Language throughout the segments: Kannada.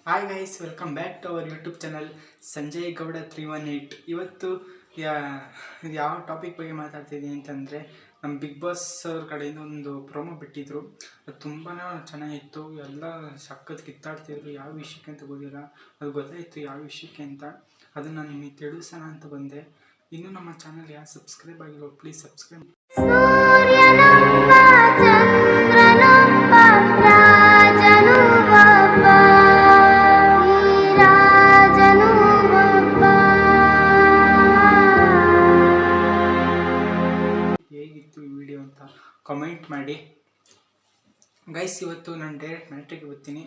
Hi guys, welcome back to our YouTube channel Sanjay Gowda 318. ಇವತ್ತು ಯಾವ ಟಾಪಿಕ್ ಬಗ್ಗೆ ಮಾತಾಡ್ತಿದ್ದೀನಿ ಅಂತಂದರೆ, ನಮ್ಮ ಬಿಗ್ ಬಾಸ್ ಅವ್ರ ಕಡೆಯಿಂದ ಒಂದು ಪ್ರೋಮೋ ಬಿಟ್ಟಿದ್ರು. ಅದು ತುಂಬಾ ಚೆನ್ನಾಗಿತ್ತು. ಎಲ್ಲ ಸಖತ್ ಕಿತ್ತಾಡ್ತಿದ್ರು. ಯಾವ ವಿಷಯಕ್ಕೆ ಅಂತ ಗೊತ್ತಿಲ್ಲ, ಅದು ಗೊತ್ತಾಯಿತು ಯಾವ ವಿಷಯಕ್ಕೆ ಅಂತ. ಅದನ್ನು ನಾನು ನಿಮಗೆ ತಿಳಿಸೋಣ ಅಂತ ಬಂದೆ. ಇನ್ನೂ ನಮ್ಮ ಚಾನಲ್ ಯಾರು ಸಬ್ಸ್ಕ್ರೈಬ್ ಆಗಿಲ್ಲ, ಪ್ಲೀಸ್ ಸಬ್ಸ್ಕ್ರೈಬ್. ಹೇಗಿತ್ತು ಈ ವಿಡಿಯೋ ಅಂತ ಕಾಮೆಂಟ್ ಮಾಡಿ ಗೈಸ್. ಇವತ್ತು ನಾನು ಡೈರೆಕ್ಟ್ ಮ್ಯಾಟ್ರಿಗೆ ಬರ್ತೀನಿ.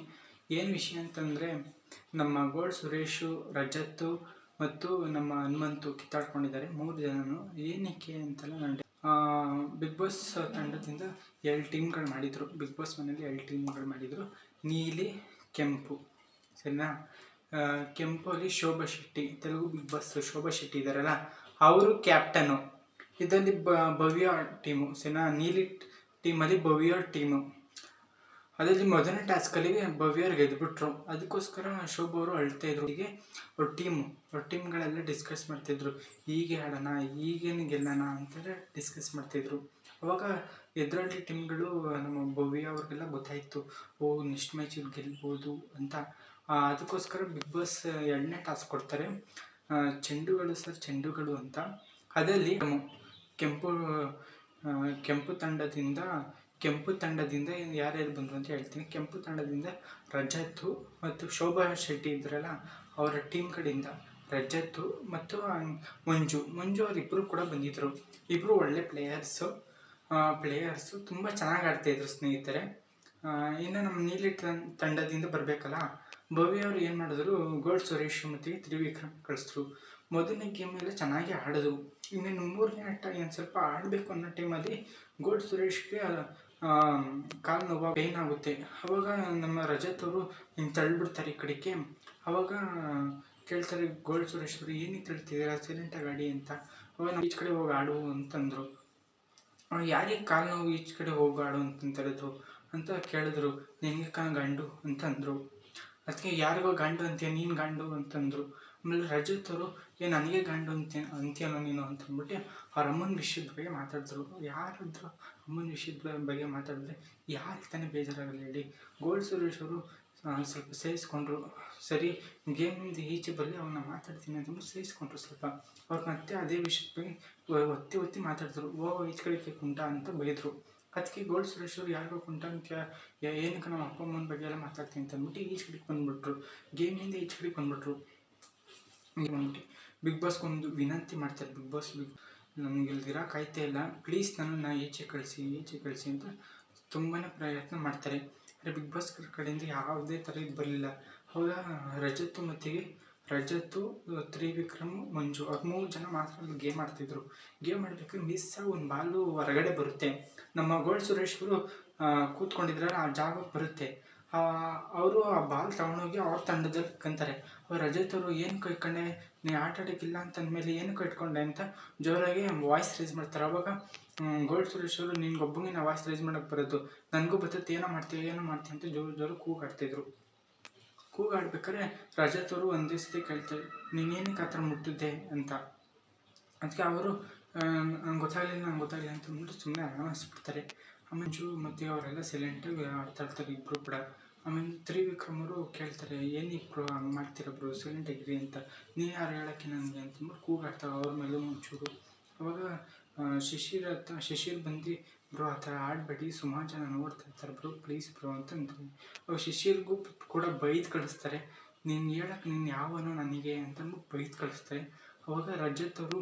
ಏನು ವಿಷಯ ಅಂತಂದರೆ, ನಮ್ಮ ಗೋಲ್ಡ್ ಸುರೇಶು, ರಜತ್ತು ಮತ್ತು ನಮ್ಮ ಹನುಮಂತು ಕಿತ್ತಾಡ್ಕೊಂಡಿದ್ದಾರೆ, 3 ಜನನು. ಏನಕ್ಕೆ ಅಂತೆಲ್ಲ ನಾನು ಬಿಗ್ ಬಾಸ್ ತಂಡದಿಂದ 2 ಟೀಮ್ಗಳು ಮಾಡಿದರು. ಬಿಗ್ ಬಾಸ್ ಮನೇಲಿ 2 ಟೀಮ್ಗಳು ಮಾಡಿದರು, ನೀಲಿ ಕೆಂಪು, ಸರಿನಾ. ಕೆಂಪಲ್ಲಿ ಶೋಭಾ ಶೆಟ್ಟಿ, ತೆಲುಗು ಬಿಗ್ ಬಾಸ್ ಶೋಭಾ ಶೆಟ್ಟಿ ಇದ್ದಾರಲ್ಲ, ಅವರು ಕ್ಯಾಪ್ಟನು. ಇದರಲ್ಲಿ ಭವ್ಯ ಟೀಮು, ಸರಿನಾ. ನೀಲಿ ಟೀಮಲ್ಲಿ ಭವ್ಯ ಟೀಮು. ಅದರಲ್ಲಿ ಮೊದಲನೇ ಟಾಸ್ಕಲ್ಲಿ ಭವ್ಯರು ಗೆದ್ದುಬಿಟ್ರು. ಅದಕ್ಕೋಸ್ಕರ ಶೋಭಾ ಅವರು ಅಳ್ತಾ ಇದ್ರು. ಹೀಗೆ ಅವ್ರ ಟೀಮ್ಗಳೆಲ್ಲ ಡಿಸ್ಕಸ್ ಮಾಡ್ತಿದ್ರು, ಹೀಗೆ ಆಡೋಣ, ಹೀಗೇನು ಗೆಲ್ಲೋಣ ಅಂತೆಲ್ಲ ಡಿಸ್ಕಸ್ ಮಾಡ್ತಿದ್ರು. ಅವಾಗ ಎದುರಲ್ಲಿ ಟೀಮ್ಗಳು ನಮ್ಮ ಭವ್ಯ ಅವ್ರಿಗೆಲ್ಲ ಗೊತ್ತಾಯಿತು, ನೆಕ್ಸ್ಟ್ ಮ್ಯಾಚ್ ಇವ್ರು ಗೆಲ್ಬೋದು ಅಂತ. ಅದಕ್ಕೋಸ್ಕರ ಬಿಗ್ ಬಾಸ್ 2ನೇ ಟಾಸ್ಕ್ ಕೊಡ್ತಾರೆ, ಚೆಂಡುಗಳು ಅಂತ. ಅದರಲ್ಲಿ ಕೆಂಪು ತಂಡದಿಂದ ಯಾರ್ಯಾರು ಬಂದರು ಅಂತ ಹೇಳ್ತೀನಿ. ಕೆಂಪು ತಂಡದಿಂದ ರಜತ್ತು ಮತ್ತು ಶೋಭಾ ಶೆಟ್ಟಿ ಇದ್ರಲ್ಲ, ಅವರ ಟೀಮ್ ಕಡೆಯಿಂದ ರಜತ್ತು ಮತ್ತು ಮಂಜು ಅವರಿಬ್ಬರು ಕೂಡ ಬಂದಿದ್ದರು. ಇಬ್ಬರು ಒಳ್ಳೆ ಪ್ಲೇಯರ್ಸು. ತುಂಬ ಚೆನ್ನಾಗಿ ಆಡ್ತಾಯಿದ್ರು ಸ್ನೇಹಿತರೆ. ಇನ್ನು ನಮ್ಮ ನೀಲಿ ತಂಡದಿಂದ ಬರಬೇಕಲ್ಲ, ಭವ್ಯ ಅವರು ಏನು ಮಾಡಿದ್ರು, ಗೋಲ್ಡ್ ಸುರೇಶ್ ಮತ್ತು ತ್ರಿವಿಕ್ರಮ್ ಕಳಿಸಿದ್ರು. ಮೊದಲನೇ ಗೇಮೆಲ್ಲ ಚೆನ್ನಾಗಿ ಆಡಿದ್ರು. ಇನ್ನೇನು 3ನೇ ಆಟ ಏನು ಸ್ವಲ್ಪ ಆಡಬೇಕು ಅನ್ನೋ ಟೈಮಲ್ಲಿ ಗೋಲ್ಡ್ ಸುರೇಶ್ಗೆ ಕಾಲು ನೋವು, ಪೇಯ್ನ್ ಆಗುತ್ತೆ. ಅವಾಗ ನಮ್ಮ ರಜತ್ ಅವರು ಹಿಂಗೆ ತಳ್ಳಿಬಿಡ್ತಾರೆ ಈ ಕಡೆಗೆ. ಅವಾಗ ಕೇಳ್ತಾರೆ ಗೋಲ್ಡ್ ಸುರೇಶ್ ಅವರು, ಏನಕ್ಕೆ ತಳ್ತಿದ್ದೀರಾ, ಸೈಲೆಂಟಾಗಿ ಆಡಿ ಅಂತ. ಅವಾಗ ನಾವು ಈಚೆ ಕಡೆ ಹೋಗಿ ಆಡು ಅಂತಂದರು. ಯಾರಿಗೆ ಕಾಲು ನೋವು ಈಚೆ ಕಡೆ ಹೋಗಿ ಆಡು ಅಂತಂತರದು ಅಂತ ಕೇಳಿದ್ರು. ನಿನಗೆ ಗಂಡು ಅಂತಂದರು. ಅದಕ್ಕೆ ಯಾರಿಗೋ ಗಂಡು ಅಂತೀಯ, ನೀನು ಗಂಡು ಅಂತಂದರು. ಆಮೇಲೆ ರಜತ್ ಅವರು, ನನಗೆ ಗಂಡು ಅಂತೀಯನೋ ನೀನು ಅಂತಂದ್ಬಿಟ್ಟು ಅವ್ರ ಅಮ್ಮನ ವಿಷಯದ ಬಗ್ಗೆ ಮಾತಾಡಿದ್ರು. ಯಾರಾದರೂ ಅಮ್ಮನ ವಿಷಯದ ಬಗ್ಗೆ ಮಾತಾಡಿದ್ರೆ ಯಾರಿಗೆ ತಾನೇ ಬೇಜಾರಾಗಲ್ಲ ಹೇಳಿ. ಗೋಲ್ಡ್ ಸುರೇಶ್ ಅವರು ಸ್ವಲ್ಪ ಸಹಿಸ್ಕೊಂಡ್ರು. ಸರಿ, ಗೇಮಿಂದ ಈಚೆ ಬರಲಿ, ಅವನ್ನ ಮಾತಾಡ್ತೀನಿ ಅಂತಂದು ಸಹಿಸ್ಕೊಂಡ್ರು. ಸ್ವಲ್ಪ ಅವ್ರು ಮತ್ತೆ ಅದೇ ವಿಷಯದ ಬಗ್ಗೆ ಒತ್ತಿ ಮಾತಾಡಿದ್ರು. ಈಚೆ ಕಡೆಗೆ ಕುಂಟ ಅಂತ ಬೈದರು. ಅದಕ್ಕೆ ಗೋಲ್ಡ್ ಸುರೇಶ್ ಅವರು, ಯಾರಿಗೋ ಕುಂಟ ಅಂತ, ಏನಕ್ಕೆ ನಮ್ಮ ಅಪ್ಪ ಅಮ್ಮನ ಬಗ್ಗೆ ಎಲ್ಲ ಮಾತಾಡ್ತೀನಿ ಅಂತ ಅಂದ್ಬಿಟ್ಟು ಈಚೆ ಕಡೆಗೆ ಬಂದುಬಿಟ್ರು. ಗೇಮಿಂದ ಈಚೆ ಕಡೆಗೆ ಬಂದುಬಿಟ್ರು. ಬಿಗ್ ಬಾಸ್ಗೊಂದು ವಿನಂತಿ ಮಾಡ್ತಾರೆ. ಬಿಗ್ ಬಾಸ್ ನನಗೆ ಇಲ್ಲಿರೋಕ್ಕಾಯ್ತಾ ಇಲ್ಲ, ಪ್ಲೀಸ್ ನನ್ನನ್ನು ಈಚೆ ಕಳಿಸಿ ಅಂತ ತುಂಬಾ ಪ್ರಯತ್ನ ಮಾಡ್ತಾರೆ. ಆದರೆ ಬಿಗ್ ಬಾಸ್ ಕಡೆಯಿಂದ ಯಾವುದೇ ಥರ ಇದು ಬರಲಿಲ್ಲ. ಅವಾಗ ರಜತ್ತು, ತ್ರಿವಿಕ್ರಮ್, ಮಂಜು ಅವ್ರು 3 ಜನ ಮಾತ್ರ ಗೇಮ್ ಆಡ್ತಿದ್ರು. ಗೇಮ್ ಆಡ್ಬೇಕಾದ್ರೆ ಮಿಸ್ ಆಗಿ ಒಂದು ಬಾಲು ಹೊರಗಡೆ ಬರುತ್ತೆ. ನಮ್ಮ ಗೋಲ್ಡ್ ಸುರೇಶ್ ಅವರು ಕೂತ್ಕೊಂಡಿದ್ರಲ್ಲ, ಆ ಜಾಗಕ್ಕೆ ಬರುತ್ತೆ. ಅವರು ಆ ಬಾಲ್ ತಗೊಂಡೋಗಿ ಅವ್ರ ತಂಡದಲ್ಲಿ ಇಟ್ಕೊಂತಾರೆ. ಅವ್ರು ರಜತ್ ಅವರು, ಏನು ಕಟ್ಕೊಂಡೆ, ನೀನು ಆಟ ಆಡೋಕ್ಕಿಲ್ಲ ಅಂತಂದಮೇಲೆ ಏನು ಕಟ್ಕೊಂಡೆ ಅಂತ ಜೋರಾಗಿ ವಾಯ್ಸ್ ರೈಸ್ ಮಾಡ್ತಾರೆ. ಅವಾಗ ಗೋಲ್ಡ್ ಸುರೇಶ್ ಅವರು, ನಿನ್ಗೊಬ್ಬಂಗೆ ನಾವು ವಾಯ್ಸ್ ರೈಸ್ ಮಾಡೋಕ್ಕೆ ಬರೋದು, ನನಗೂ ಬರ್ತೈತೆ, ಏನೋ ಮಾಡ್ತೀಯ ಅಂತ ಜೋರು ಕೂಗಾಡ್ತಿದ್ರು. ಕೂಗಾಡ್ಬೇಕಾದ್ರೆ ರಜತ್ ಅವರು ಒಂದೇ ಸತಿ ಕೇಳ್ತಾರೆ, ನೀನೇನಕ್ಕೆ ಆ ಥರ ಮುಟ್ಟಿದ್ದೆ ಅಂತ. ಅದಕ್ಕೆ ಅವರು, ನಂಗೆ ಗೊತ್ತಾಗಲಿಲ್ಲ ಅಂತ ಅಂದ್ಬಿಟ್ಟು ಸುಮ್ಮನೆ ಅನಿಸ್ಬಿಡ್ತಾರೆ. ಮಂಜು ಮತ್ತು ಅವರೆಲ್ಲ ಸೈಲೆಂಟಾಗಿ ಆಡ್ತಾ ಇರ್ತಾರೆ ಇಬ್ಬರು ಕೂಡ. ಆಮೇಲೆ ತ್ರಿವಿಕ್ರಮ್ ಅವರು ಕೇಳ್ತಾರೆ, ಏನಿಬ್ರು ಹಂಗೆ ಮಾಡ್ತೀರ ಬ್ರೋ, ಸೈಲೆಂಟಾಗಿರಿ ಅಂತ, ನೀನು ಯಾರು ಹೇಳೋಕ್ಕೆ ನನಗೆ ಅಂತಂದ್ಬಿಟ್ಟು ಕೂಗಾಡ್ತಾರೆ ಅವ್ರ ಮೇಲೂ ಮುಂಚೂರು. ಅವಾಗ ಶಶಿರ್ ಬಂದು, ಬ್ರೋ ಆ ಥರ ಆಡಬೇಡಿ, ಸುಮಾರು ಜನ ನೋಡ್ತಾ ಇರ್ತಾರೆ ಬ್ರೋ, ಪ್ಲೀಸ್ ಬ್ರೋ ಅಂತಂದ್ರೆ. ಅವಾಗ ಶಶಿರ್ಗೂ ಕೂಡ ಬೈದು ಕಳಿಸ್ತಾರೆ, ನೀನು ಹೇಳಕ್ಕೆ ನೀನು ಯಾವನೋ ನನಗೆ ಅಂತಂದ್ಬಿಟ್ಟು ಬೈದು ಕಳಿಸ್ತಾರೆ. ಅವಾಗ ರಜತ್ ಅವರು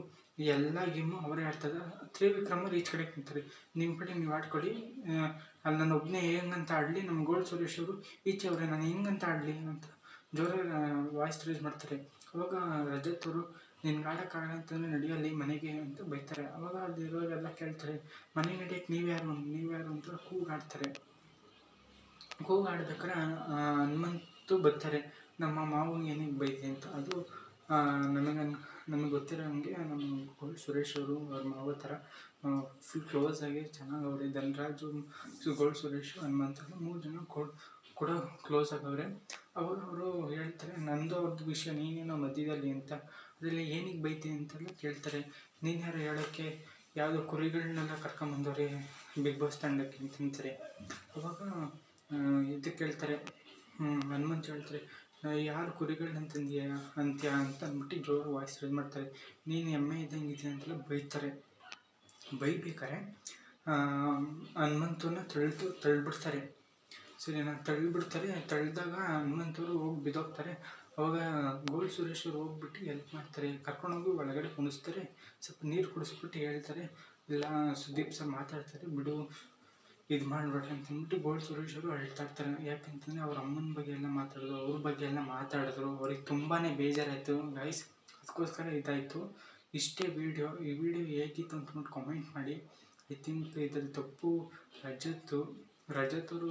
ಎಲ್ಲ ಗೇಮು ಅವರೇ ಆಡ್ತಾರೆ. ತ್ರಿವಿಕ್ರಮ್ ಅವ್ರು ಈಚೆ ಕಡೆ ನಿಂತಾರೆ, ನಿಮ್ಮ ಕಡೆ ನೀವು ಆಡ್ಕೊಳ್ಳಿ, ಅಲ್ಲಿ ನಾನು ಒಬ್ಬನೇ ಹೆಂಗಂತ ಆಡಲಿ. ನಮ್ಮ ಗೋಲ್ಡ್ ಸುರೇಶ್ ಅವರು ಈಚೆ ಅವರೇ, ನಾನು ಹೆಂಗಂತ ಆಡಲಿ ಅಂತ ಜೋರಾಗಿ ವಾಯ್ಸ್ ರೈಸ್ ಮಾಡ್ತಾರೆ. ಅವಾಗ ರಜತ್ ಅವರು, ನಿನ್ಗೆ ಆಡೋಕ್ಕಾಗಲ್ಲ ಅಂತಂದರೆ ನಡೆಯಲ್ಲಿ ಮನೆಗೆ ಅಂತ ಬೈತಾರೆ. ಅವಾಗ ಅಲ್ಲಿರೋರೆಲ್ಲ ಕೇಳ್ತಾರೆ, ಮನೆ ನಡೆಯೋಕ್ಕೆ ನೀವ್ಯಾರು ಅಂತ ಕೂಗಾಡ್ತಾರೆ. ಕೂಗಾಡ್ಬೇಕಾದ್ರೆ ಹನುಮಂತು ಬರ್ತಾರೆ, ನಮ್ಮ ಮಾವನಿಗೆ ಏನಕ್ಕೆ ಬೈದೆ ಅಂತ. ಅದು ನಮಗೆ ಗೊತ್ತಿರೋ ಹಂಗೆ ನಮ್ಮ ಗೋಲ್ಡ್ ಸುರೇಶ್ ಅವರು ಅವ್ರ ಮಾವ ಥರ ಫುಲ್ ಕ್ಲೋಸ್ ಆಗಿ ಚೆನ್ನಾಗಿ ಅವರೇ. ಧನರಾಜು, ಗೋಲ್ಡ್ ಸುರೇಶ್, ಹನುಮಂತ 3 ಜನ ಕೂಡ ಕ್ಲೋಸ್ ಆಗವ್ರೆ. ಅವಾಗ ಅವರು ಹೇಳ್ತಾರೆ, ನಂದು ಅವ್ರದ್ದು ವಿಷಯ ನೀನೇನೋ ಮಧ್ಯದಲ್ಲಿ ಅಂತ, ಅದರಲ್ಲಿ ಏನಕ್ಕೆ ಬೈತಿ ಅಂತೆಲ್ಲ ಕೇಳ್ತಾರೆ. ನೀನು ಯಾರು ಹೇಳೋಕ್ಕೆ, ಯಾವುದೋ ಕುರಿಗಳನ್ನೆಲ್ಲ ಕರ್ಕೊಂಬಂದವ್ರೆ ಬಿಗ್ ಬಾಸ್ ತಂಡಕ್ಕೆ ಅಂತಂತಾರೆ. ಅವಾಗ ಇದು ಕೇಳ್ತಾರೆ, ಹನುಮಂತ್ ಹೇಳ್ತಾರೆ, ಯಾರು ಕುರಿಗಳನ್ನ ತಂದೀಯ ಅಂತ್ಯ ಅಂತ ಅಂದ್ಬಿಟ್ಟು ಜೋರು ವಾಯ್ಸ್ ರೈಸ್ ಮಾಡ್ತಾರೆ. ನೀನು ಎಮ್ಮೆ ಇದ್ದಂಗಿದ್ಯಾ ಅಂತೆಲ್ಲ ಬೈತಾರೆ. ಬೈಬೇಕಾರೆ ಹನುಮಂತನ ತಳ್ಳಿಬಿಡ್ತಾರೆ. ಸರಿನಾ? ತಳ್ಳಿಬಿಡ್ತಾರೆ. ತಳ್ಳಿದಾಗ ಹನುಮಂತವರು ಹೋಗಿ ಬಿದ್ದೋಗ್ತಾರೆ. ಅವಾಗ ಗೋಲ್ಡ್ ಸುರೇಶ್ ಅವ್ರು ಹೋಗ್ಬಿಟ್ಟು ಹೆಲ್ಪ್ ಮಾಡ್ತಾರೆ, ಕರ್ಕೊಂಡೋಗಿ ಒಳಗಡೆ ಕುಣಿಸ್ತಾರೆ, ಸ್ವಲ್ಪ ನೀರು ಕುಡಿಸ್ಬಿಟ್ಟು ಹೇಳ್ತಾರೆ, ಇಲ್ಲ ಸುದೀಪ್ ಸರ್ ಮಾತಾಡ್ತಾರೆ ಬಿಡು, ಇದು ಮಾಡಬೇಡ್ರಿ ಅಂತಂದ್ಬಿಟ್ಟು ಗೋಲ್ಡ್ ಸುರೇಶ್ ಅವರು ಅಳ್ತಾ ಇರ್ತಾರೆ. ಯಾಕಂತಂದರೆ ಅವ್ರ ಅಮ್ಮನ ಬಗ್ಗೆ ಎಲ್ಲ ಮಾತಾಡಿದ್ರು, ಅವ್ರ ಬಗ್ಗೆ ಎಲ್ಲ ಮಾತಾಡಿದ್ರು, ಅವ್ರಿಗೆ ತುಂಬಾ ಬೇಜಾರಾಯಿತು ಗೈಸ್. ಅದಕ್ಕೋಸ್ಕರ ಇದಾಯಿತು. ಇಷ್ಟೇ ವಿಡಿಯೋ. ಈ ವಿಡಿಯೋ ಹೇಗಿತ್ತು ಅಂತಂದ್ಬಿಟ್ಟು ಕಾಮೆಂಟ್ ಮಾಡಿ. ಐ ಥಿಂಕ್ ಇದರಲ್ಲಿ ತಪ್ಪು ರಜತ್ ಅವರು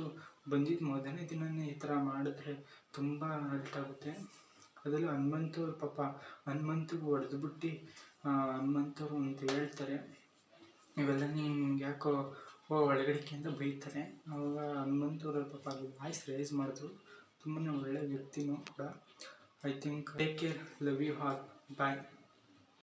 ಬಂದಿದ್ದು ಮೊದಲನೇ ದಿನವೇ ಈ ಥರ ಮಾಡಿದ್ರೆ ತುಂಬ ಅಲ್ಟಾಗುತ್ತೆ. ಅದರಲ್ಲೂ ಹನುಮಂತವ್ರು ಪಾಪ ಹನುಮಂತಿಗೆ ಹೊಡೆದ್ಬಿಟ್ಟು ಹನುಮಂತವ್ರು ಅಂತ ಹೇಳ್ತಾರೆ, ಇವೆಲ್ಲ ನಿಮ್ಗೆ ಯಾಕೋ ಒಳಗಡಿಕೆ ಅಂತ ಬೈತಾರೆ. ಅವಾಗ ಹನುಮಂತವ್ರು ಪಾಪ ಅದು ವಾಯ್ಸ್ ರೇಸ್ ಮಾಡಿದ್ರು. ತುಂಬಾ ಒಳ್ಳೆ ವ್ಯಕ್ತಿನೂ ಕೂಡ. I think take care, love you all, bye.